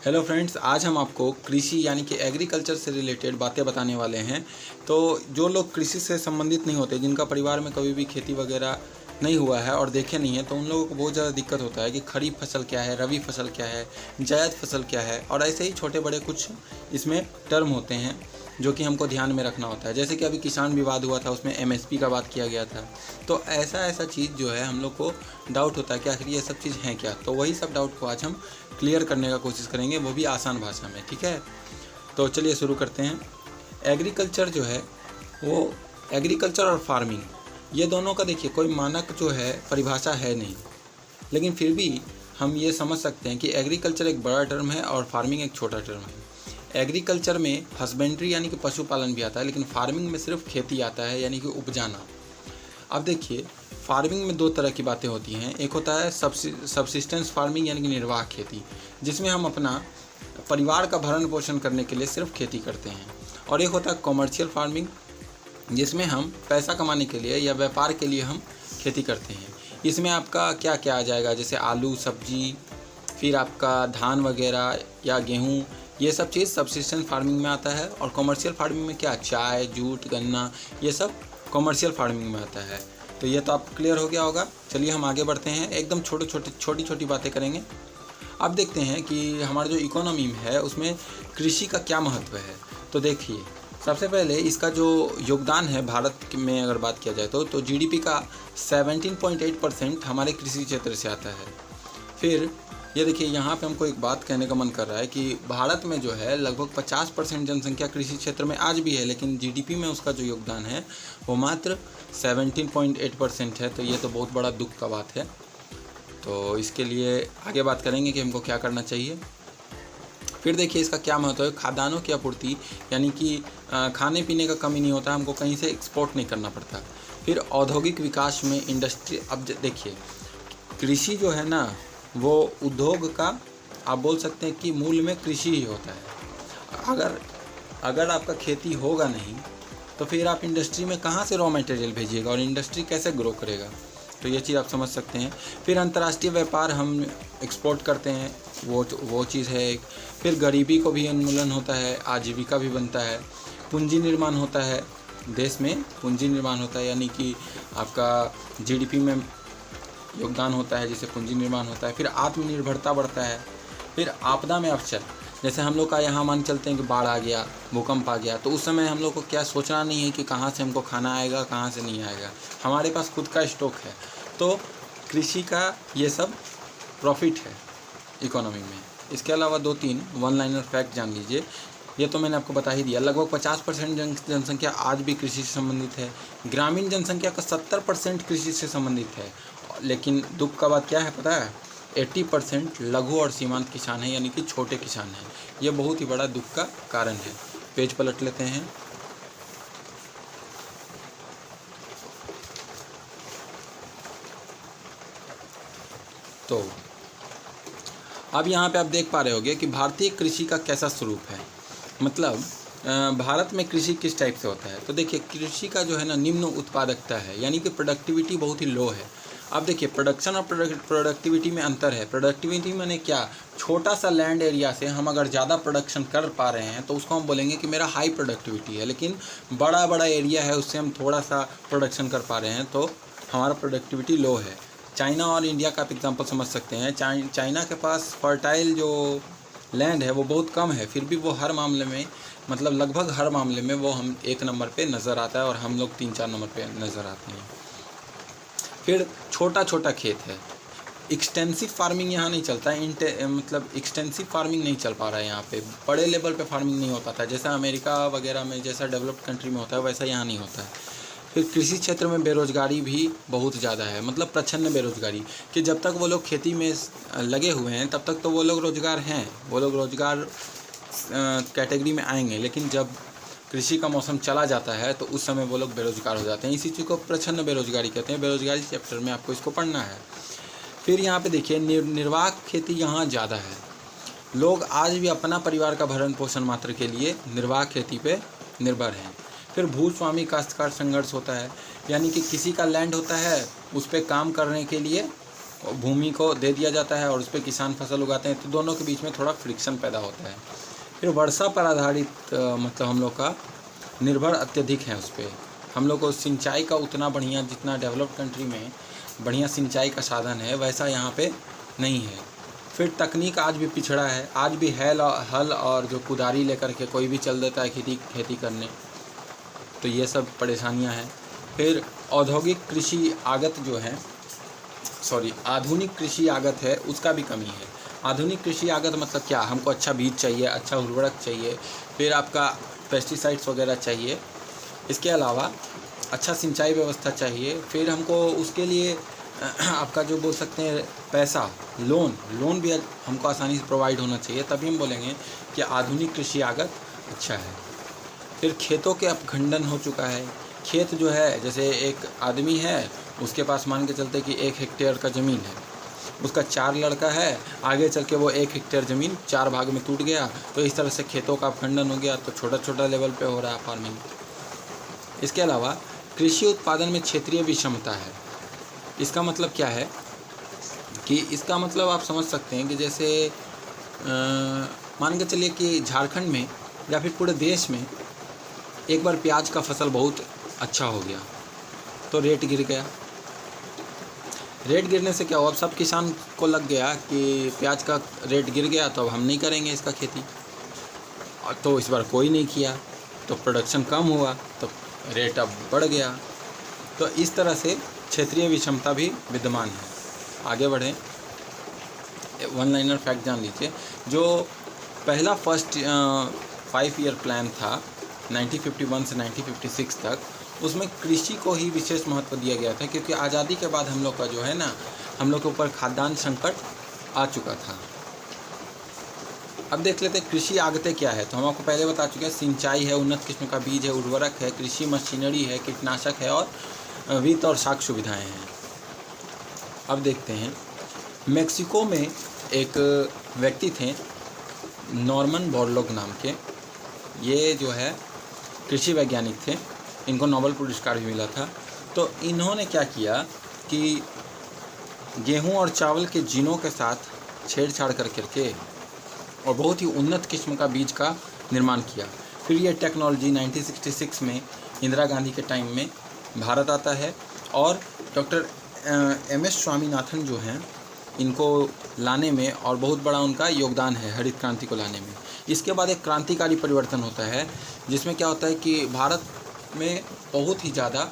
Hello friends, आज हम आपको कृषि यानी कि एग्रीकल्चर से रिलेटेड बातें बताने वाले हैं। तो जो लोग कृषि से संबंधित नहीं होते, जिनका परिवार में कभी भी खेती वगैरह नहीं हुआ है और देखे नहीं है, तो उन लोगों को बहुत ज़्यादा दिक्कत होता है कि खरीफ फसल क्या है, रबी फसल क्या है, जायद फसल क्या है, और ऐसे ही छोटे बड़े कुछ इसमें टर्म होते हैं जो कि हमको ध्यान में रखना होता है। जैसे कि अभी किसान विवाद हुआ था, उसमें एमएसपी का बात किया गया था। तो ऐसा चीज़ जो है हम लोग को डाउट होता है कि आखिर ये सब चीज़ हैं क्या। तो वही सब डाउट को आज हम क्लियर करने का कोशिश करेंगे, वो भी आसान भाषा में। ठीक है, तो चलिए शुरू करते हैं। एग्रीकल्चर जो है वो एग्रीकल्चर और फार्मिंग, ये दोनों का देखिए कोई मानक जो है परिभाषा है नहीं, लेकिन फिर भी हम ये समझ सकते हैं कि एग्रीकल्चर एक बड़ा टर्म है और फार्मिंग एक छोटा टर्म है। एग्रीकल्चर में हस्बेंड्री यानी कि पशुपालन भी आता है, लेकिन फार्मिंग में सिर्फ खेती आता है यानी कि उपजाना। अब देखिए, फार्मिंग में दो तरह की बातें होती हैं। एक होता है सबसिस्टेंस फार्मिंग यानी कि निर्वाह खेती, जिसमें हम अपना परिवार का भरण पोषण करने के लिए सिर्फ खेती करते हैं। और एक होता है कॉमर्शियल फार्मिंग, जिसमें हम पैसा कमाने के लिए या व्यापार के लिए हम खेती करते हैं। इसमें आपका क्या क्या आ जाएगा, जैसे आलू, सब्जी, फिर आपका धान वगैरह या गेहूँ, ये सब चीज़ सबसिस्टेंस फार्मिंग में आता है। और कॉमर्शियल फार्मिंग में क्या, चाय, जूट, गन्ना, ये सब कॉमर्शियल फार्मिंग में आता है। तो ये तो आपको क्लियर हो गया होगा। चलिए हम आगे बढ़ते हैं, एकदम छोटी छोटी बातें करेंगे। अब देखते हैं कि हमारा जो इकोनॉमी है उसमें कृषि का क्या महत्व है। तो देखिए, सबसे पहले इसका जो योगदान है भारत में अगर बात किया जाए तो जीडीपी का 17.8% हमारे कृषि क्षेत्र से आता है। फिर ये देखिए, यहाँ पे हमको एक बात कहने का मन कर रहा है कि भारत में जो है लगभग 50% जनसंख्या कृषि क्षेत्र में आज भी है, लेकिन जीडीपी में उसका जो योगदान है वो मात्र 17.8% है। तो ये तो बहुत बड़ा दुख का बात है। तो इसके लिए आगे बात करेंगे कि हमको क्या करना चाहिए। फिर देखिए, इसका क्या महत्व है। खाद्यान्नों की आपूर्ति यानी कि खाने पीने का कमी नहीं होता, हमको कहीं से एक्सपोर्ट नहीं करना पड़ता। फिर औद्योगिक विकास में इंडस्ट्री, अब देखिए कृषि जो है ना, वो उद्योग का आप बोल सकते हैं कि मूल में कृषि ही होता है। अगर आपका खेती होगा नहीं तो फिर आप इंडस्ट्री में कहाँ से रॉ मटेरियल भेजिएगा और इंडस्ट्री कैसे ग्रो करेगा। तो ये चीज़ आप समझ सकते हैं। फिर अंतर्राष्ट्रीय व्यापार हम एक्सपोर्ट करते हैं, वो चीज़ है एक। फिर गरीबी को भी उन्मूलन होता है, आजीविका भी बनता है, पूंजी निर्माण होता है, देश में पूंजी निर्माण होता है, यानी कि आपका जीडीपी में योगदान होता है जिससे पूंजी निर्माण होता है। फिर आत्मनिर्भरता बढ़ता है। फिर आपदा में अवसर, जैसे हम लोग का यहाँ मान चलते हैं कि बाढ़ आ गया, भूकंप आ गया, तो उस समय हम लोग को क्या सोचना नहीं है कि कहाँ से हमको खाना आएगा, कहाँ से नहीं आएगा, हमारे पास खुद का स्टॉक है। तो कृषि का ये सब प्रॉफिट है इकोनॉमी में। इसके अलावा 2-3 वन लाइनर फैक्ट जान लीजिए। ये तो मैंने आपको बता ही दिया। लगभग 50% जनसंख्या आज भी कृषि से संबंधित है। ग्रामीण जनसंख्या का 70% कृषि से संबंधित है। लेकिन दुख का बात क्या है पता है, 80% लघु और सीमांत किसान हैं, यानी कि छोटे किसान हैं। ये बहुत ही बड़ा दुख का कारण है। पेज पलट लेते हैं। तो अब यहाँ पे आप देख पा रहे होंगे कि भारतीय कृषि का कैसा स्वरूप है, मतलब भारत में कृषि किस टाइप से होता है। तो देखिए, कृषि का जो है ना निम्न उत्पादकता है, यानी कि प्रोडक्टिविटी बहुत ही लो है। अब देखिए, प्रोडक्शन और प्रोडक्टिविटी में अंतर है। प्रोडक्टिविटी माने क्या, छोटा सा लैंड एरिया से हम अगर ज़्यादा प्रोडक्शन कर पा रहे हैं तो उसको हम बोलेंगे कि मेरा हाई प्रोडक्टिविटी है। लेकिन बड़ा एरिया है, उससे हम थोड़ा सा प्रोडक्शन कर पा रहे हैं तो हमारा प्रोडक्टिविटी लो है। चाइना और इंडिया का आप एग्जांपल समझ सकते हैं। चाइना के पास फर्टाइल जो लैंड है वो बहुत कम है, फिर भी वो हर मामले में, मतलब लगभग हर मामले में वो हम 1 नंबर पे नज़र आता है और हम लोग 3-4 नंबर पे नज़र आते हैं। फिर छोटा खेत है। एक्सटेंसिव फार्मिंग यहाँ नहीं चलता है, मतलब एक्सटेंसिव फार्मिंग नहीं चल पा रहा है यहाँ पे। बड़े लेवल पे फार्मिंग नहीं हो पाता, जैसा अमेरिका वगैरह में, जैसा डेवलप्ड कंट्री में होता है वैसा यहाँ नहीं होता है। फिर कृषि क्षेत्र में बेरोजगारी भी बहुत ज़्यादा है, मतलब प्रच्छन्न बेरोजगारी, कि जब तक वो लोग खेती में लगे हुए हैं तब तक तो वो लोग रोजगार हैं, वो लोग रोजगार कैटेगरी में आएंगे। लेकिन जब कृषि का मौसम चला जाता है तो उस समय वो लोग बेरोजगार हो जाते हैं। इसी चीज़ को प्रच्छन्न बेरोजगारी कहते हैं। बेरोजगारी चैप्टर में आपको इसको पढ़ना है। फिर यहाँ पे देखिए, निर्वाह खेती यहाँ ज़्यादा है। लोग आज भी अपना परिवार का भरण पोषण मात्र के लिए निर्वाह खेती पे निर्भर हैं। फिर भूस्वामी काश्तकार संघर्ष होता है, यानी कि किसी का लैंड होता है, उस पर काम करने के लिए भूमि को दे दिया जाता है और उस पर किसान फसल उगाते हैं, तो दोनों के बीच में थोड़ा फ्रिक्शन पैदा होता है। फिर वर्षा पर आधारित मतलब हम लोग का निर्भर अत्यधिक है उस पर। हम लोग को सिंचाई का उतना बढ़िया, जितना डेवलप्ड कंट्री में बढ़िया सिंचाई का साधन है वैसा यहाँ पे नहीं है। फिर तकनीक आज भी पिछड़ा है, आज भी हल और जो कुदारी लेकर के कोई भी चल देता है खेती करने, तो ये सब परेशानियाँ हैं। फिर औद्योगिक कृषि आगत जो है आधुनिक कृषि आगत है, उसका भी कमी है। आधुनिक कृषि आगत मतलब क्या, हमको अच्छा बीज चाहिए, अच्छा उर्वरक चाहिए, फिर आपका पेस्टिसाइड्स वगैरह चाहिए, इसके अलावा अच्छा सिंचाई व्यवस्था चाहिए, फिर हमको उसके लिए आपका जो बोल सकते हैं पैसा, लोन भी हमको आसानी से प्रोवाइड होना चाहिए, तभी हम बोलेंगे कि आधुनिक कृषि आगत अच्छा है। फिर खेतों के अपखंडन हो चुका है। खेत जो है, जैसे एक आदमी है, उसके पास मान के चलते कि 1 हेक्टेयर का ज़मीन है, उसका 4 लड़का है, आगे चल के वो 1 हेक्टेयर ज़मीन 4 भाग में टूट गया, तो इस तरह से खेतों का अपखंडन हो गया, तो छोटा छोटा लेवल पे हो रहा है फार्मिंग। इसके अलावा कृषि उत्पादन में क्षेत्रीय विषमता है। इसका मतलब क्या है कि इसका मतलब आप समझ सकते हैं कि जैसे मान के चलिए कि झारखंड में या फिर पूरे देश में एक बार प्याज का फसल बहुत अच्छा हो गया, तो रेट गिर गया। रेट गिरने से क्या हुआ, अब सब किसान को लग गया कि प्याज का रेट गिर गया तो अब हम नहीं करेंगे इसका खेती, तो इस बार कोई नहीं किया, तो प्रोडक्शन कम हुआ, तो रेट अब बढ़ गया। तो इस तरह से क्षेत्रीय विषमता भी विद्यमान है। आगे बढ़ें, 1 लाइनर फैक्ट जान लीजिए। जो पहला फर्स्ट 5 ईयर प्लान था 1951 से 1956 तक, उसमें कृषि को ही विशेष महत्व दिया गया था, क्योंकि आज़ादी के बाद हम लोग का जो है ना, हम लोग के ऊपर खाद्यान्न संकट आ चुका था। अब देख लेते हैं कृषि आगतें क्या है। तो हम आपको पहले बता चुके हैं, सिंचाई है, उन्नत किस्म का बीज है, उर्वरक है, कृषि मशीनरी है, कीटनाशक है और वित्त और साख सुविधाएँ हैं। अब देखते हैं, मेक्सिको में एक व्यक्ति थे नॉर्मन बोरलॉग नाम के, ये जो है कृषि वैज्ञानिक थे, इनको नोबेल पुरस्कार भी मिला था। तो इन्होंने क्या किया कि गेहूं और चावल के जीनों के साथ छेड़छाड़ करके और बहुत ही उन्नत किस्म का बीज का निर्माण किया। फिर ये टेक्नोलॉजी 1966 में इंदिरा गांधी के टाइम में भारत आता है, और डॉक्टर MS स्वामीनाथन जो हैं, इनको लाने में और बहुत बड़ा उनका योगदान है हरित क्रांति को लाने में। इसके बाद एक क्रांतिकारी परिवर्तन होता है, जिसमें क्या होता है कि भारत में बहुत ही ज़्यादा,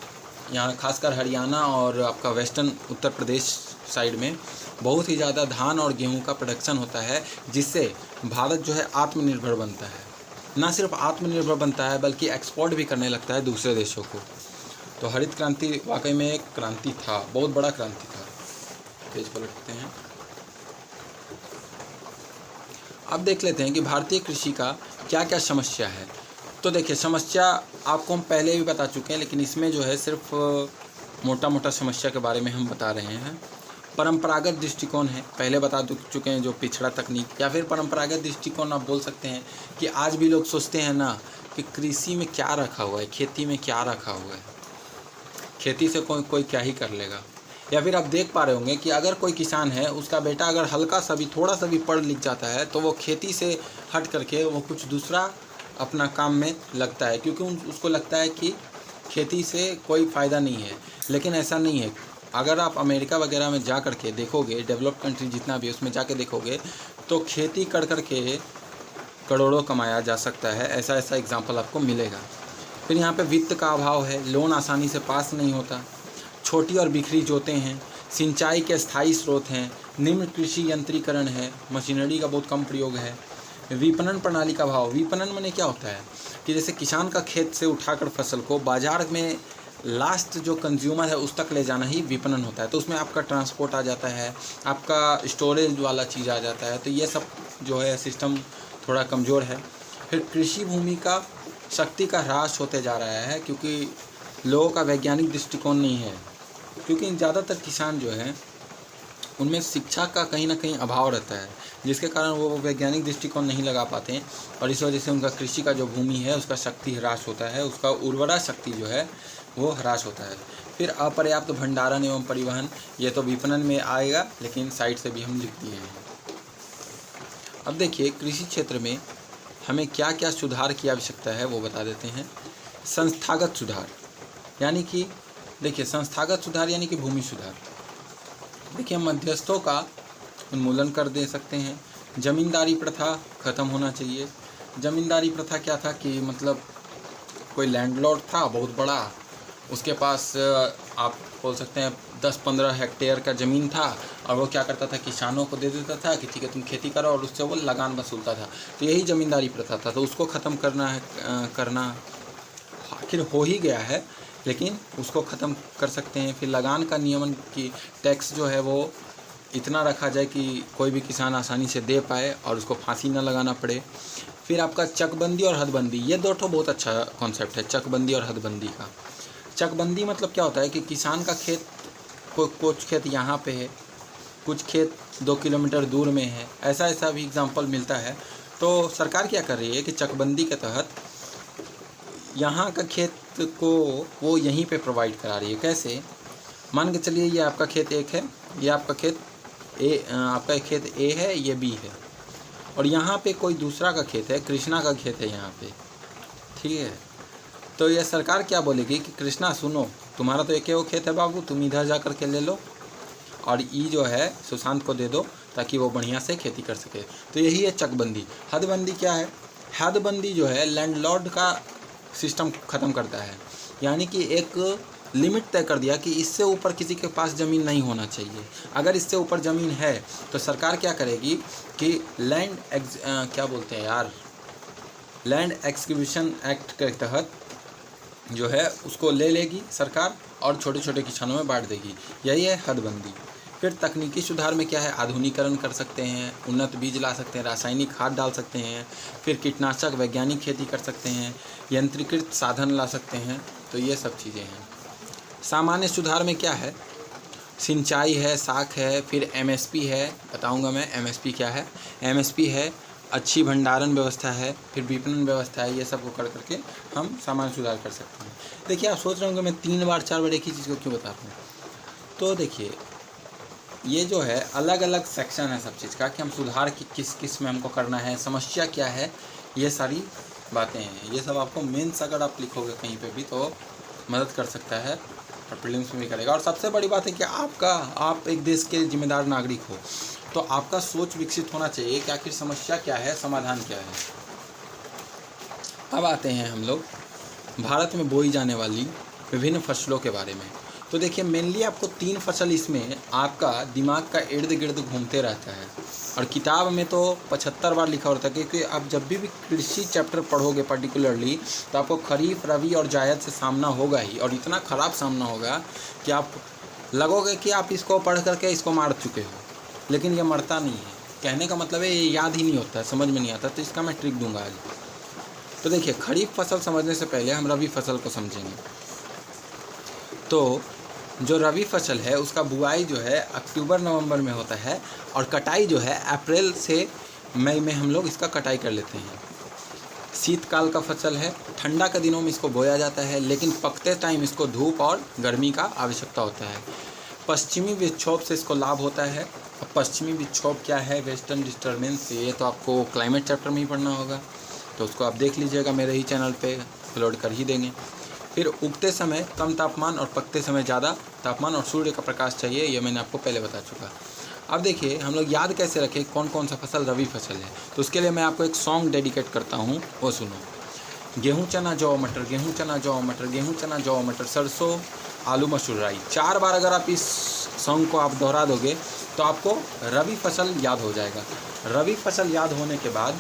यहाँ खासकर हरियाणा और आपका वेस्टर्न उत्तर प्रदेश साइड में बहुत ही ज़्यादा धान और गेहूं का प्रोडक्शन होता है, जिससे भारत जो है आत्मनिर्भर बनता है। ना सिर्फ आत्मनिर्भर बनता है बल्कि एक्सपोर्ट भी करने लगता है दूसरे देशों को। तो हरित क्रांति वाकई में एक क्रांति था, बहुत बड़ा क्रांति था। पेज पलटते हैं। अब देख लेते हैं कि भारतीय कृषि का क्या क्या समस्या है। तो देखिए, समस्या आपको हम पहले भी बता चुके हैं, लेकिन इसमें जो है सिर्फ मोटा मोटा समस्या के बारे में हम बता रहे हैं। परंपरागत दृष्टिकोण है, पहले बता चुके हैं, जो पिछड़ा तकनीक, या फिर परंपरागत दृष्टिकोण आप बोल सकते हैं कि आज भी लोग सोचते हैं ना कि कृषि में क्या रखा हुआ है, खेती में क्या रखा हुआ है, खेती से कोई क्या ही कर लेगा। या फिर आप देख पा रहे होंगे कि अगर कोई किसान है, उसका बेटा अगर हल्का सा भी, थोड़ा सा भी पढ़ लिख जाता है, तो वो खेती से हट करके वो कुछ दूसरा अपना काम में लगता है, क्योंकि उसको लगता है कि खेती से कोई फ़ायदा नहीं है। लेकिन ऐसा नहीं है। अगर आप अमेरिका वगैरह में जा कर के देखोगे, डेवलप्ड कंट्री जितना भी, उसमें जाके देखोगे तो खेती कर कर के करोड़ों कमाया जा सकता है। ऐसा एग्जाम्पल आपको मिलेगा। फिर यहाँ पे वित्त का अभाव है, लोन आसानी से पास नहीं होता, छोटी और बिखरी जोतें हैं, सिंचाई के स्थायी स्रोत हैं, निम्न कृषि यंत्रीकरण है, मशीनरी का बहुत कम प्रयोग है, विपणन प्रणाली का अभाव। विपणन माने क्या होता है कि जैसे किसान का खेत से उठाकर फसल को बाज़ार में लास्ट जो कंज्यूमर है उस तक ले जाना ही विपणन होता है। तो उसमें आपका ट्रांसपोर्ट आ जाता है, आपका स्टोरेज वाला चीज़ आ जाता है। तो ये सब जो है सिस्टम थोड़ा कमज़ोर है। फिर कृषि भूमि का शक्ति का ह्रास होते जा रहा है, क्योंकि लोगों का वैज्ञानिक दृष्टिकोण नहीं है, क्योंकि ज़्यादातर किसान जो हैं उनमें शिक्षा का कहीं ना कहीं अभाव रहता है, जिसके कारण वो वैज्ञानिक दृष्टिकोण नहीं लगा पाते हैं, और इस वजह से उनका कृषि का जो भूमि है उसका शक्ति ह्रास होता है, उसका उर्वरा शक्ति जो है वो ह्रास होता है। फिर अपर्याप्त भंडारण एवं परिवहन, ये तो विपणन में आएगा लेकिन साइड से भी हम लिख दिए हैं। अब देखिए कृषि क्षेत्र में हमें क्या क्या सुधार की आवश्यकता है वो बता देते हैं। संस्थागत सुधार यानी कि देखिए संस्थागत सुधार यानी कि भूमि सुधार। देखिए हम मध्यस्थों का उन्मूलन कर दे सकते हैं। ज़मींदारी प्रथा ख़त्म होना चाहिए। ज़मींदारी प्रथा क्या था कि मतलब कोई लैंडलॉर्ड था बहुत बड़ा, उसके पास आप बोल सकते हैं 10-15 हेक्टेयर का ज़मीन था और वो क्या करता था किसानों को दे देता था कि ठीक है तुम खेती करो और उससे वो लगान वसूलता था। तो यही ज़मींदारी प्रथा था, तो उसको ख़त्म करना आखिर हो ही गया है लेकिन उसको ख़त्म कर सकते हैं। फिर लगान का नियमन की टैक्स जो है वो इतना रखा जाए कि कोई भी किसान आसानी से दे पाए और उसको फांसी न लगाना पड़े। फिर आपका चकबंदी और हदबंदी, ये दो ठो बहुत अच्छा कॉन्सेप्ट है चकबंदी और हदबंदी का। चकबंदी मतलब क्या होता है कि किसान का खेत कुछ खेत यहाँ पे है, कुछ खेत 2 किलोमीटर दूर में है, ऐसा भी एग्जाम्पल मिलता है। तो सरकार क्या कर रही है कि चकबंदी के तहत यहाँ का खेत को वो यहीं पे प्रोवाइड करा रही है। कैसे? मान के चलिए ये आपका खेत एक है, ये आपका खेत आपका खेत ए है, ये बी है और यहाँ पे कोई दूसरा का खेत है, कृष्णा का खेत है यहाँ पे, ठीक है। तो ये सरकार क्या बोलेगी कि कृष्णा सुनो, तुम्हारा तो एक ही वो खेत है बाबू, तुम इधर जा कर के ले लो और ई जो है सुशांत को दे दो ताकि वो बढ़िया से खेती कर सके। तो यही है चकबंदी। हदबंदी क्या है? हदबंदी जो है लैंडलॉर्ड का सिस्टम ख़त्म करता है, यानी कि एक लिमिट तय कर दिया कि इससे ऊपर किसी के पास ज़मीन नहीं होना चाहिए। अगर इससे ऊपर ज़मीन है तो सरकार क्या करेगी कि क्या बोलते हैं यार, लैंड एक्विजिशन एक्ट के तहत जो है उसको ले लेगी सरकार और छोटे छोटे किसानों में बांट देगी। यही है हदबंदी। फिर तकनीकी सुधार में क्या है? आधुनिकीकरण कर सकते हैं, उन्नत बीज ला सकते हैं, रासायनिक खाद डाल सकते हैं, फिर कीटनाशक वैज्ञानिक खेती कर सकते हैं, यंत्रीकृत साधन ला सकते हैं। तो ये सब चीज़ें हैं। सामान्य सुधार में क्या है? सिंचाई है, साख है, फिर एमएसपी है, बताऊंगा मैं एमएसपी क्या है। एमएसपी है, अच्छी भंडारण व्यवस्था है, फिर विपणन व्यवस्था है। ये सब को कर करके हम सामान्य सुधार कर सकते हैं। देखिए आप सोच रहे होंगे मैं 3 बार 4 बार एक ही चीज़ को क्यों बता रहा हूँ। तो देखिए ये जो है अलग अलग सेक्शन है सब चीज़ का कि हम सुधार किस में हमको करना है, समस्या क्या है, ये सारी बातें हैं। ये सब आपको मेंस अगर आप लिखोगे कहीं पे भी तो मदद कर सकता है और प्रीलिम्स में भी करेगा। और सबसे बड़ी बात है कि आप एक देश के जिम्मेदार नागरिक हो तो आपका सोच विकसित होना चाहिए कि आखिर समस्या क्या है, समाधान क्या है। अब आते हैं हम लोग भारत में बोई जाने वाली विभिन्न फसलों के बारे में। तो देखिए मेनली आपको 3 फसल इसमें आपका दिमाग का इर्द गिर्द घूमते रहता है और किताब में तो 75 बार लिखा होता है, क्योंकि आप जब भी कृषि चैप्टर पढ़ोगे पर्टिकुलरली तो आपको खरीफ, रबी और जायद से सामना होगा ही, और इतना ख़राब सामना होगा कि आप लगोगे कि आप इसको पढ़ करके इसको मार चुके हो, लेकिन ये मरता नहीं है। कहने का मतलब है ये याद ही नहीं होता है, समझ में नहीं आता। तो इसका मैं ट्रिक दूंगा आज। तो देखिए खरीफ फसल समझने से पहले हम रबी फसल को समझेंगे। तो जो रबी फसल है उसका बुआई जो है अक्टूबर नवंबर में होता है और कटाई जो है अप्रैल से मई में हम लोग इसका कटाई कर लेते हैं। शीतकाल का फसल है, ठंडा के दिनों में इसको बोया जाता है, लेकिन पकते टाइम इसको धूप और गर्मी का आवश्यकता होता है। पश्चिमी विक्षोभ से इसको लाभ होता है। अब पश्चिमी विक्षोभ क्या है? Western disturbance. ये तो आपको क्लाइमेट चैप्टर में ही पढ़ना होगा, तो उसको आप देख लीजिएगा, मेरे ही चैनल पे अपलोड कर ही देंगे। फिर उगते समय कम तापमान और पकते समय ज़्यादा तापमान और सूर्य का प्रकाश चाहिए, ये मैंने आपको पहले बता चुका। अब देखिए हम लोग याद कैसे रखें कौन कौन सा फसल रबी फसल है। तो उसके लिए मैं आपको एक सॉन्ग डेडिकेट करता हूँ, वो सुनो। गेहूँ चना जौ मटर, गेहूँ चना जौ मटर, गेहूँ चना जौ मटर, सरसों आलू मसूर राई। 4 बार अगर आप इस सॉन्ग को आप दोहरा दोगे तो आपको रबी फसल याद हो जाएगा। रबी फसल याद होने के बाद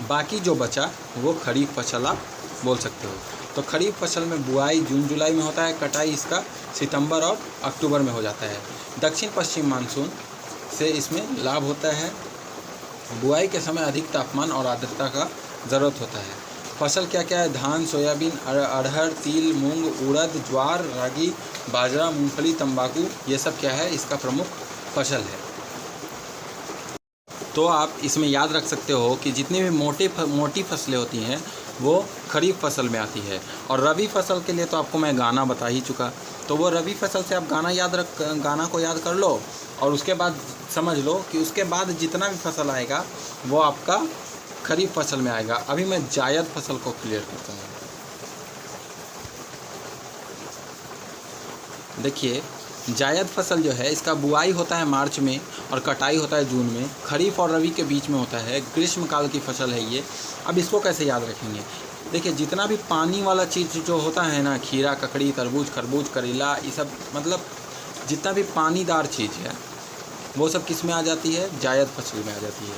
बाकी जो बचा वो खरीफ फसल आप बोल सकते हो। तो खरीफ फसल में बुआई जून जुलाई में होता है, कटाई इसका सितंबर और अक्टूबर में हो जाता है। दक्षिण पश्चिम मानसून से इसमें लाभ होता है। बुआई के समय अधिक तापमान और आर्द्रता का ज़रूरत होता है। फसल क्या क्या है? धान, सोयाबीन, अरहर, तिल, मूंग, उड़द, ज्वार, रागी, बाजरा, मूंगफली, तंबाकू, ये सब क्या है? इसका प्रमुख फसल है। तो आप इसमें याद रख सकते हो कि जितनी भी मोटी फसलें होती हैं वो खरीफ फसल में आती है। और रबी फसल के लिए तो आपको मैं गाना बता ही चुका। तो वो रबी फसल से आप गाना को याद कर लो और उसके बाद समझ लो कि उसके बाद जितना भी फसल आएगा वो आपका खरीफ फसल में आएगा। अभी मैं जायद फसल को क्लियर करता हूँ। देखिए, जायद फसल जो है इसका बुआई होता है मार्च में और कटाई होता है जून में। खरीफ और रबी के बीच में होता है, ग्रीष्म काल की फसल है ये। अब इसको कैसे याद रखेंगे? देखिए, जितना भी पानी वाला चीज़ जो होता है ना, खीरा, ककड़ी, तरबूज, खरबूज, करेला, ये सब मतलब जितना भी पानीदार चीज़ है वो सब किस में आ जाती है? जायद फसल में आ जाती है।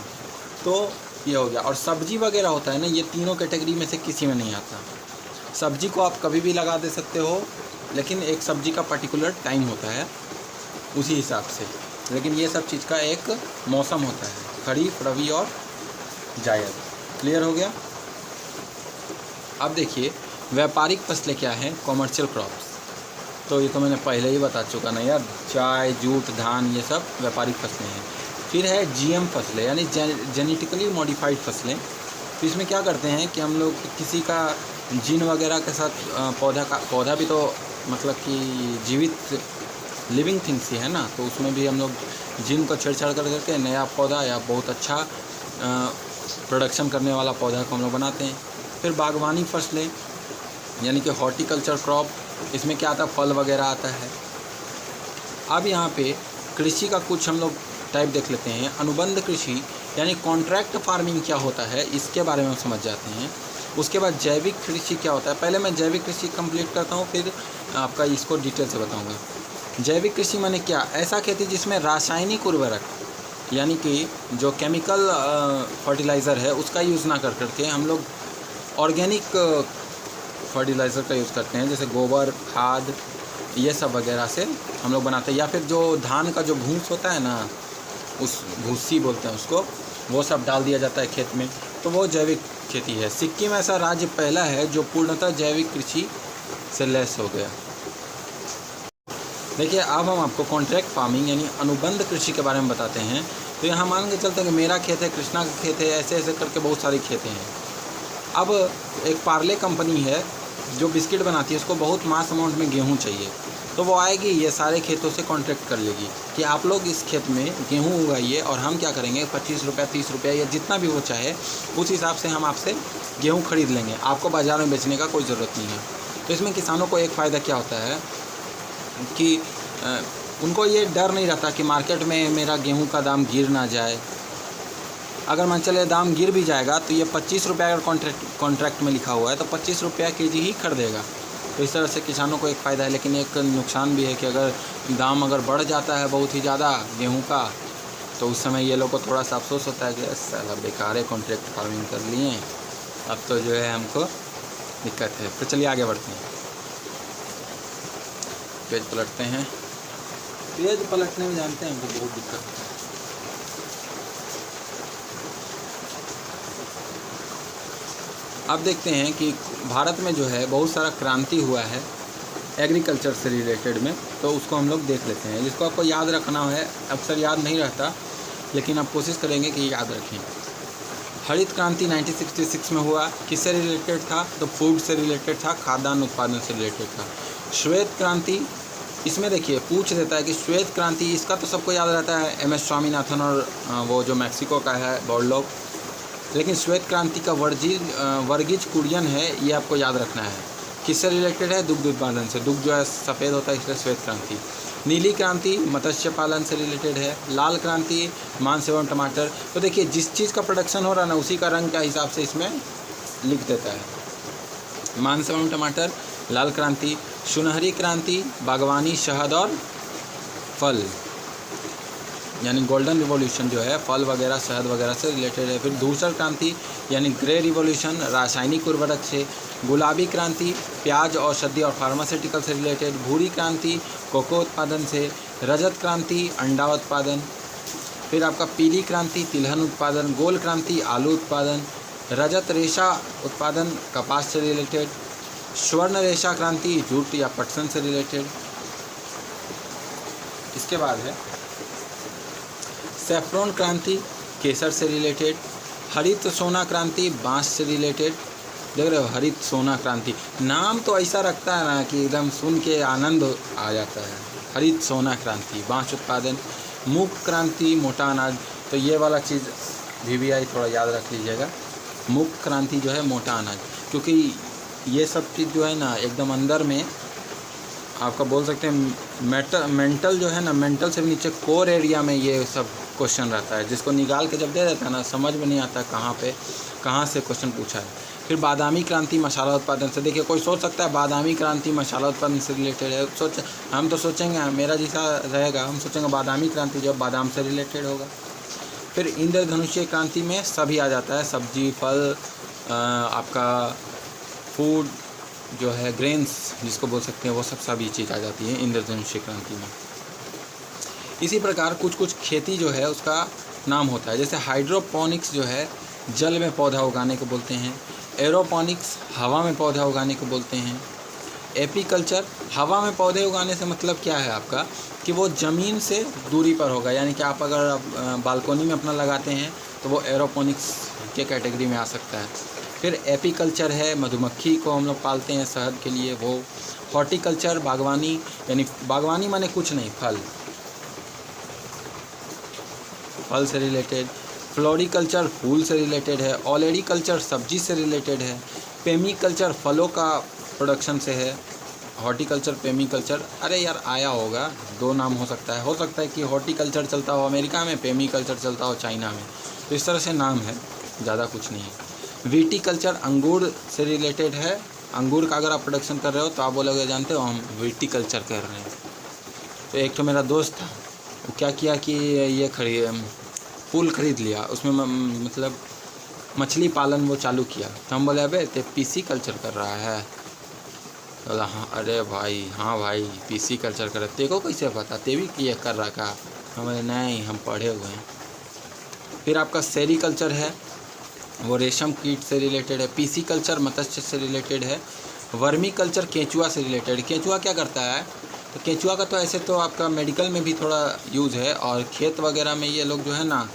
तो ये हो गया। और सब्जी वगैरह होता है ना, ये तीनों कैटेगरी में से किसी में नहीं आता। सब्जी को आप कभी भी लगा दे सकते हो, लेकिन एक सब्जी का पर्टिकुलर टाइम होता है उसी हिसाब से। लेकिन ये सब चीज़ का एक मौसम होता है, खरीफ, रबी और जायद। क्लियर हो गया? अब देखिए, व्यापारिक फसलें क्या हैं? Commercial crops. तो ये तो मैंने पहले ही बता चुका ना यार, चाय, जूट, धान, ये सब व्यापारिक फसलें हैं। फिर है जीएम फसलें, यानी जेनेटिकली मॉडिफाइड फसलें। तो इसमें क्या करते हैं कि हम लोग किसी का जीन वगैरह के साथ पौधा भी तो मतलब कि जीवित लिविंग थिंग्स ही है ना, तो उसमें भी हम लोग जीन को छेड़छाड़ करके नया पौधा या बहुत अच्छा प्रोडक्शन करने वाला पौधा को हम लोग बनाते हैं। फिर बागवानी फसलें यानी कि हॉर्टिकल्चर क्रॉप, इसमें क्या आता है? फल वगैरह आता है। अब यहाँ पे कृषि का कुछ हम लोग टाइप देख लेते हैं। अनुबंध कृषि यानी कॉन्ट्रैक्ट फार्मिंग क्या होता है, इसके बारे में हम समझ जाते हैं। उसके बाद जैविक कृषि क्या होता है। पहले मैं जैविक कृषि कंप्लीट करता हूँ, फिर आपका इसको डिटेल से बताऊँगा। जैविक कृषि माने क्या? ऐसा खेती जिसमें रासायनिक उर्वरक यानी कि जो केमिकल फर्टिलाइज़र है उसका यूज़ ना कर करके हम लोग ऑर्गेनिक फर्टिलाइज़र का यूज़ करते हैं, जैसे गोबर खाद ये सब वगैरह से हम लोग बनाते हैं। या फिर जो धान का जो भूस होता है ना, उस भूसी बोलते हैं उसको, वो सब डाल दिया जाता है खेत में, तो वो जैविक खेती है। सिक्किम ऐसा राज्य पहला है जो पूर्णतः जैविक कृषि से लैस हो गया। देखिए, अब हम आपको कॉन्ट्रैक्ट फार्मिंग यानी अनुबंध कृषि के बारे में बताते हैं। तो यहाँ मान के चलते हैं कि मेरा खेत है, कृष्णा का खेत है, ऐसे ऐसे करके बहुत सारी खेतें हैं। अब एक पार्ले कंपनी है जो बिस्किट बनाती है, उसको बहुत मास अमाउंट में गेहूँ चाहिए, तो वो आएगी, ये सारे खेतों से कॉन्ट्रैक्ट कर लेगी कि आप लोग इस खेत में गेहूँ उगाइए और हम क्या करेंगे, 25 रुपये 30 रुपये या जितना भी वो चाहे उस हिसाब से हम आपसे गेहूँ खरीद लेंगे, आपको बाज़ार में बेचने का कोई ज़रूरत नहीं है। तो इसमें किसानों को एक फ़ायदा क्या होता है कि उनको ये डर नहीं रहता कि मार्केट में मेरा गेहूं का दाम गिर ना जाए। अगर मान चले दाम गिर भी जाएगा तो ये 25 रुपये अगर कॉन्ट्रैक्ट में लिखा हुआ है तो 25 रुपया केजी ही खरीदेगा। तो इस तरह से किसानों को एक फ़ायदा है। लेकिन एक नुकसान भी है कि अगर दाम अगर बढ़ जाता है बहुत ही ज़्यादा गेहूँ का, तो उस समय ये लोग को थोड़ा सा अफसोस होता है कि साला बेकार है, कॉन्ट्रैक्ट फार्मिंग कर लिए, अब तो जो है हमको दिक्कत है। तो चलिए आगे बढ़ते हैं, पेज पलटते हैं। पेज पलटने में जानते हैं हमको बहुत दिक्कत है। अब देखते हैं कि भारत में जो है बहुत सारा क्रांति हुआ है एग्रीकल्चर से रिलेटेड में, तो उसको हम लोग देख लेते हैं, जिसको आपको याद रखना है। अक्सर याद नहीं रहता, लेकिन आप कोशिश करेंगे कि याद रखें। हरित क्रांति 1966 में हुआ, किससे रिलेटेड था? तो फूड से रिलेटेड था, खाद्यान्न उत्पादन से रिलेटेड था। श्वेत क्रांति, इसमें देखिए पूछ देता है कि श्वेत क्रांति, इसका तो सबको याद रहता है, MS स्वामीनाथन और वो जो मैक्सिको का है बॉर्डलॉग। लेकिन श्वेत क्रांति का वर्गीज कुरियन है, ये आपको याद रखना है। किससे रिलेटेड है? दुग्ध उत्पादन से। दुग्ध जो है सफ़ेद होता है, इसलिए श्वेत क्रांति। नीली क्रांति मत्स्य पालन से रिलेटेड है। लाल क्रांति मांस एवं टमाटर। तो देखिए जिस चीज़ का प्रोडक्शन हो रहा है ना, उसी का रंग के हिसाब से इसमें लिख देता है। मांस एवं टमाटर, लाल क्रांति। सुनहरी क्रांति बागवानी, शहद और फल, यानी गोल्डन रिवॉल्यूशन जो है फल वगैरह शहद वगैरह से रिलेटेड है। फिर धूसर क्रांति यानी ग्रे रिवॉल्यूशन, रासायनिक उर्वरक से। गुलाबी क्रांति प्याज, औषधि और फार्मास्यूटिकल से रिलेटेड। भूरी क्रांति कोको उत्पादन से। रजत क्रांति अंडा उत्पादन। फिर आपका पीली क्रांति तिलहन उत्पादन। गोल क्रांति आलू उत्पादन। रजत रेशा उत्पादन कपास से रिलेटेड। स्वर्ण रेशा क्रांति जूट या पटसन से रिलेटेड। इसके बाद है सैफ्रॉन क्रांति केसर से रिलेटेड। हरित सोना क्रांति बांस से रिलेटेड। देख रहे हो, हरित सोना क्रांति, नाम तो ऐसा रखता है ना कि एकदम सुन के आनंद आ जाता है। हरित सोना क्रांति, बाँस उत्पादन, मूक क्रांति, मोटा अनाज। तो ये वाला चीज़ VVI थोड़ा याद रख लीजिएगा। मूक क्रांति जो है मोटा अनाज, क्योंकि ये सब चीज़ जो है ना एकदम अंदर में आपका बोल सकते हैं मेंटल जो है ना, मेंटल से भी नीचे कोर एरिया में ये सब क्वेश्चन रहता है, जिसको निकाल के जब दे देता है ना समझ में नहीं आता कहाँ से क्वेश्चन पूछा है। फिर बादामी क्रांति मसाला उत्पादन से, देखिए कोई सोच सकता है बादामी क्रांति मसाला उत्पादन से रिलेटेड है, हम तो सोचेंगे, मेरा जैसा रहेगा, हम सोचेंगे बादामी क्रांति जो बादाम से रिलेटेड होगा। फिर इंद्रधनुषीय क्रांति में सभी आ जाता है, सब्जी, फल, आपका फूड जो है, ग्रेन्स जिसको बोल सकते हैं, वो सब सभी चीज़ आ जाती है इंद्रधनुषीय क्रांति में। इसी प्रकार कुछ कुछ खेती जो है उसका नाम होता है, जैसे हाइड्रोपोनिक्स जो है जल में पौधा उगाने को बोलते हैं, एरोपोनिक्स हवा में पौधा उगाने को बोलते हैं, एपीकल्चर हवा में पौधे उगाने से मतलब क्या है आपका कि वो ज़मीन से दूरी पर होगा, यानी कि आप अगर बालकोनी में अपना लगाते हैं तो वो एरोपोनिक्स के कैटेगरी में आ सकता है। फिर एपीकल्चर है, मधुमक्खी को हम लोग पालते हैं शहद के लिए, वो। हॉर्टिकल्चर बागवानी, यानी बागवानी माने कुछ नहीं, फल से रिलेटेड। फ्लोरिकल्चर फूल से रिलेटेड है। ऑलेरीकल्चर सब्जी से रिलेटेड है। पेमीकल्चर फलों का प्रोडक्शन से है। हॉर्टिकल्चर, पेमीकल्चर, अरे यार आया होगा, दो नाम हो सकता है कि हॉर्टिकल्चर चलता हो अमेरिका में, पेमीकल्चर चलता हो चाइना में, तो इस तरह से नाम है, ज़्यादा कुछ नहीं है। विटीकल्चर अंगूर से रिलेटेड है, अंगूर का अगर आप प्रोडक्शन कर रहे हो तो आप बोलोगे जानते हो हम विटीकल्चर कर रहे हैं। तो एक तो मेरा दोस्त था, वो क्या किया कि ये फूल खरीद लिया, उसमें मतलब मछली पालन वो चालू किया, तो हम बोले अबे ते PC कल्चर कर रहा है, बोला हाँ, अरे भाई हाँ भाई PC कल्चर कर रहा है, तेको कैसे पता, ते भी ये कर रहा का, हम बोले नहीं हम पढ़े हुए हैं। फिर आपका सेरीकल्चर है, वो रेशम कीट से रिलेटेड है। PC कल्चर मत्स्य से रिलेटेड है। वर्मी कल्चर केंचुआ से रिलेटेड। केंचुआ क्या करता है, तो केंचुआ का तो ऐसे तो आपका मेडिकल में भी थोड़ा यूज़ है, और खेत वगैरह में ये लोग जो है ना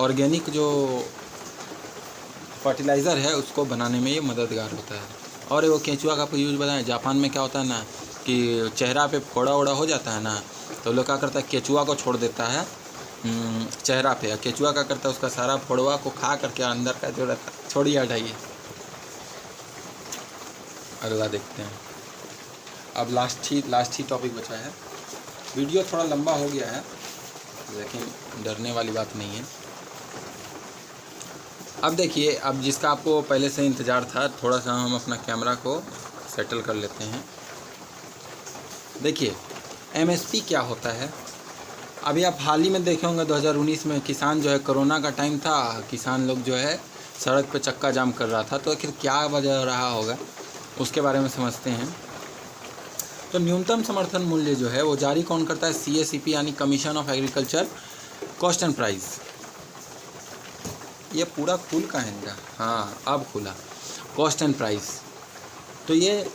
ऑर्गेनिक जो फर्टिलाइज़र है उसको बनाने में ये मददगार होता है। और वो केंचुआ का आपको यूज़ बताएं, जापान में क्या होता है ना कि चेहरा पे फोड़ा वोड़ा हो जाता है ना, तो लोग क्या करता है केंचुआ को छोड़ देता है चेहरा पे। केंचुआ क्या करता है उसका सारा फोड़वा को खा करके अंदर का जो रहता है, छोड़िए हटाइए, अगला देखते हैं। अब लास्ट ही टॉपिक बचा है। वीडियो थोड़ा लंबा हो गया है, लेकिन डरने वाली बात नहीं है। अब देखिए, अब जिसका आपको पहले से इंतज़ार था, थोड़ा सा हम अपना कैमरा को सेटल कर लेते हैं। देखिए MSP क्या होता है। अभी आप हाल ही में देखे होंगे 2019 में किसान जो है, कोरोना का टाइम था, किसान लोग जो है सड़क पे चक्का जाम कर रहा था, तो आखिर क्या वजह रहा होगा उसके बारे में समझते हैं। तो न्यूनतम समर्थन मूल्य जो है वो जारी कौन करता है, CACP यानी commission of agriculture cost and price. ये पूरा खुल का है इनका, हाँ अब खुला, कॉस्ट एंड प्राइस। तो ये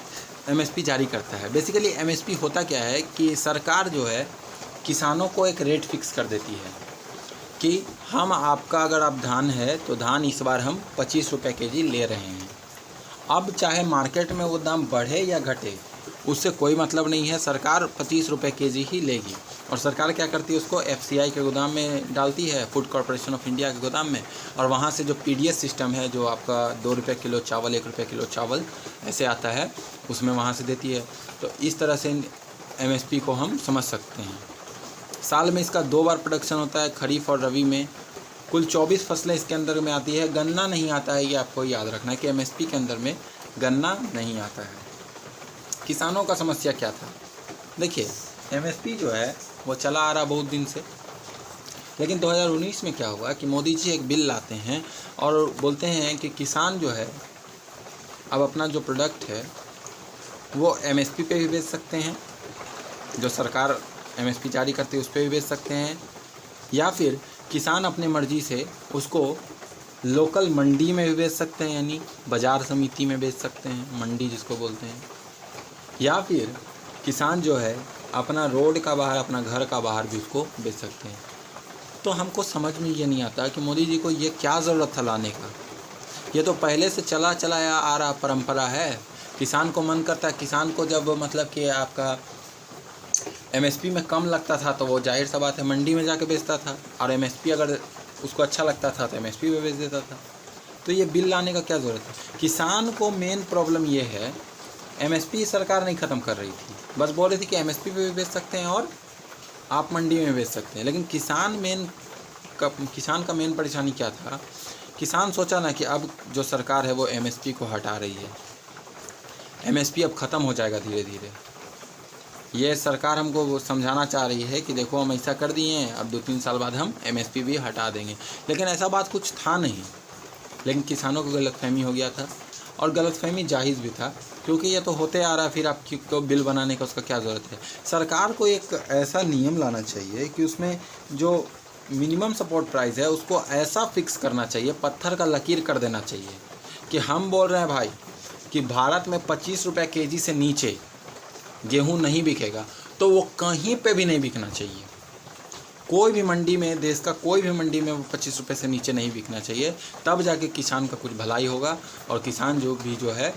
MSP जारी करता है। बेसिकली MSP होता क्या है कि सरकार जो है किसानों को एक रेट फिक्स कर देती है कि हम आपका अगर आप धान है तो धान इस बार हम 25 रुपये kg ले रहे हैं। अब चाहे मार्केट में वो दाम बढ़े या घटे उससे कोई मतलब नहीं है, सरकार 25 रुपये kg ही लेगी। और सरकार क्या करती है, उसको FCI के गोदाम में डालती है, फूड कॉरपोरेशन ऑफ इंडिया के गोदाम में, और वहाँ से जो PDS सिस्टम है, जो आपका 2 रुपये किलो चावल, 1 रुपये किलो चावल ऐसे आता है, उसमें वहाँ से देती है। तो इस तरह से MSP को हम समझ सकते हैं। साल में इसका 2 बार प्रोडक्शन होता है, खरीफ और रबी में। कुल 24 फसलें इसके अंदर में आती है। गन्ना नहीं आता है, ये आपको याद रखना है कि MSP के अंदर में गन्ना नहीं आता है। किसानों का समस्या क्या था, देखिए MSP जो है वो चला आ रहा बहुत दिन से, लेकिन 2019 में क्या हुआ कि मोदी जी एक बिल लाते हैं और बोलते हैं कि किसान जो है अब अपना जो प्रोडक्ट है वो MSP पे भी बेच सकते हैं, जो सरकार MSP जारी करती है उस पर भी बेच सकते हैं, या फिर किसान अपने मर्ज़ी से उसको लोकल मंडी में भी बेच सकते हैं, यानी बाज़ार समिति में बेच सकते हैं, मंडी जिसको बोलते हैं, या फिर किसान जो है अपना रोड का बाहर, अपना घर का बाहर भी उसको बेच सकते हैं। तो हमको समझ में ये नहीं आता कि मोदी जी को ये क्या ज़रूरत था लाने का। ये तो पहले से चला चलाया आ रहा परंपरा है। किसान को मन करता है, किसान को जब मतलब कि आपका एमएसपी में कम लगता था तो वो जाहिर सा बात है मंडी में जाके बेचता था, और एमएसपी अगर उसको अच्छा लगता था तो एमएसपी पे बेच देता था। तो ये बिल लाने का क्या ज़रूरत है? किसान को मेन प्रॉब्लम ये है, एमएसपी सरकार नहीं ख़त्म कर रही थी, बस बोल रही थी कि एमएसपी पे भी बेच सकते हैं और आप मंडी में बेच सकते हैं। लेकिन किसान का मेन परेशानी क्या था? किसान सोचा ना कि अब जो सरकार है वो एमएसपी को हटा रही है, एमएसपी अब ख़त्म हो जाएगा धीरे धीरे। ये सरकार हमको वो समझाना चाह रही है कि देखो हम ऐसा कर दिए हैं, अब 2-3 साल बाद हम एमएसपी भी हटा देंगे। लेकिन ऐसा बात कुछ था नहीं, लेकिन किसानों को गलतफहमी हो गया था, और गलतफहमी जायज़ भी था, क्योंकि ये तो होते आ रहा है। फिर आपको बिल बनाने का उसका क्या ज़रूरत है? सरकार को एक ऐसा नियम लाना चाहिए कि उसमें जो मिनिमम सपोर्ट प्राइस है उसको ऐसा फिक्स करना चाहिए, पत्थर का लकीर कर देना चाहिए कि हम बोल रहे हैं भाई कि भारत में 25 रुपये केजी से नीचे गेहूँ नहीं बिकेगा, तो वो कहीं पे भी नहीं बिकना चाहिए। कोई भी मंडी में, देश का कोई भी मंडी में वो 25 रुपये से नीचे नहीं बिकना चाहिए। तब जाके किसान का कुछ भलाई होगा, और किसान जो है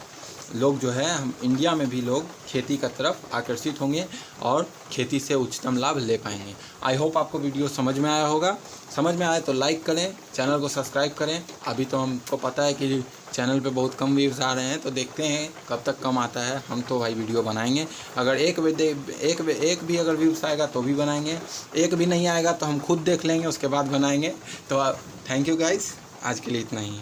लोग जो है, हम इंडिया में भी लोग खेती का तरफ आकर्षित होंगे और खेती से उच्चतम लाभ ले पाएंगे। आई होप आपको वीडियो समझ में आया होगा। समझ में आए तो लाइक करें, चैनल को सब्सक्राइब करें। अभी तो हमको पता है कि चैनल पे बहुत कम व्यूज़ आ रहे हैं, तो देखते हैं कब तक कम आता है। हम तो भाई वीडियो बनाएंगे, अगर एक भी अगर व्यूज़ आएगा तो भी बनाएंगे, एक भी नहीं आएगा तो हम खुद देख लेंगे, उसके बाद बनाएंगे। तो थैंक यू गाइस, आज के लिए इतना ही।